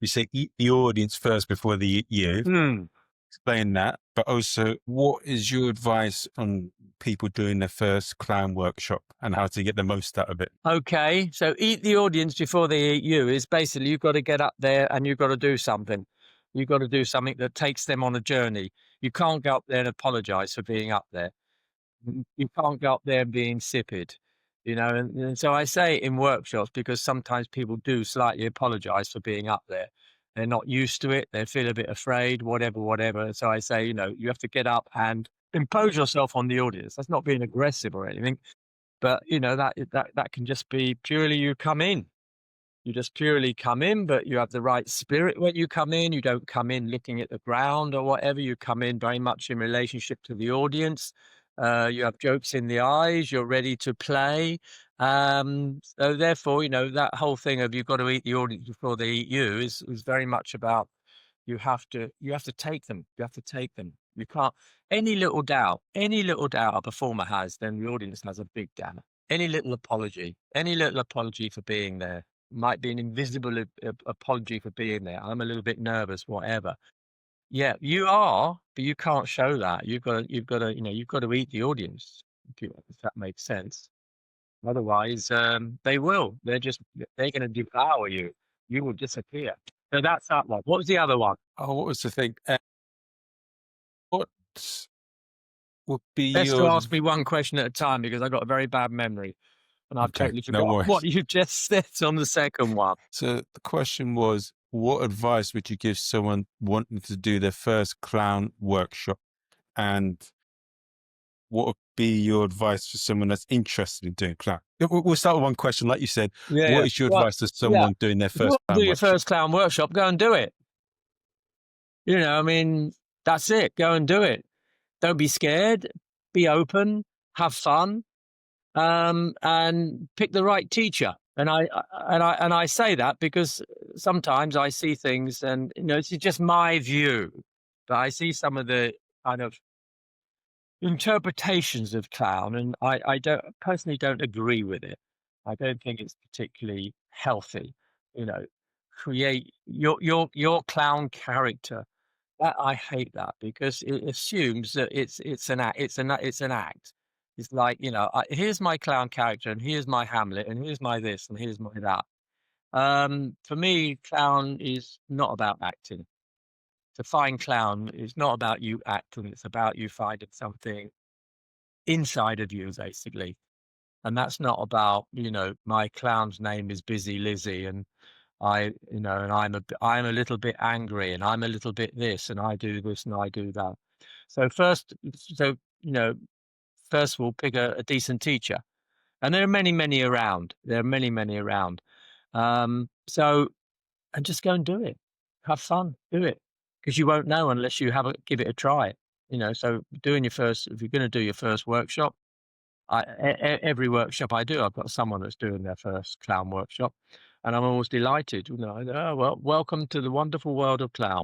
you say eat the audience first before they eat you. Explain that. But also, what is your advice on people doing their first clown workshop and how to get the most out of it? Okay, so eat the audience before they eat you is basically you've got to get up there and you've got to do something. You've got to do something that takes them on a journey. You can't go up there and apologize for being up there. You can't go up there and be insipid, and so I say in workshops, because sometimes people do slightly apologize for being up there. They're not used to it. They feel a bit afraid, whatever, whatever. So I say, you have to get up and impose yourself on the audience. That's not being aggressive or anything, but that can just be purely you come in. You just purely come in, but you have the right spirit when you come in. You don't come in looking at the ground or whatever. You come in very much in relationship to the audience. You have jokes in the eyes. You're ready to play. So therefore, that whole thing of you've got to eat the audience before they eat you is very much about you have to take them. You have to take them. You can't any little doubt a performer has, then the audience has a big doubt. Any little apology for being there might be an invisible apology for being there. I'm a little bit nervous, whatever. Yeah, you are, but you can't show that. You've got to eat the audience. If that makes sense. Otherwise, they will. They're going to devour you. You will disappear. So that's that one. What was the other one? Oh, what was the thing? What would be Best to your... ask me one question at a time because I've got a very bad memory and I've Okay, totally no forgotten what worries. you just said on the second one. So the question was, what advice would you give someone wanting to do their first clown workshop? And what would be your advice for someone that's interested in doing clown? We'll start with one question. Like you said, Yeah, yeah. what is your Well, advice to yeah. someone doing their If you first want to clown do your workshop? first clown workshop, go and do it. I mean, that's it. Go and do it. Don't be scared. Be open. Have fun. And pick the right teacher. And I say that because sometimes I see things, and this is just my view, but I see some of the kind of interpretations of clown, and I don't personally don't agree with it. I don't think it's particularly healthy. You know, create your clown character. That I hate that because it assumes that it's an act. It's an act. It's like here's my clown character, and here's my Hamlet, and here's my this, and here's my that. For me, clown is not about acting. To find clown is not about you acting. It's about you finding something inside of you, basically. And that's not about, my clown's name is Busy Lizzie and and I'm a little bit angry and I'm a little bit this and I do this and I do that. So so, you know, first of all, pick a decent teacher. And there are many, many around. There are many, many around. So, and just go and do it. Have fun, do it. Because you won't know unless you give it a try. So if you're going to do your first workshop, every workshop I do, I've got someone that's doing their first clown workshop, and I'm always delighted. Oh, well, welcome to the wonderful world of clown.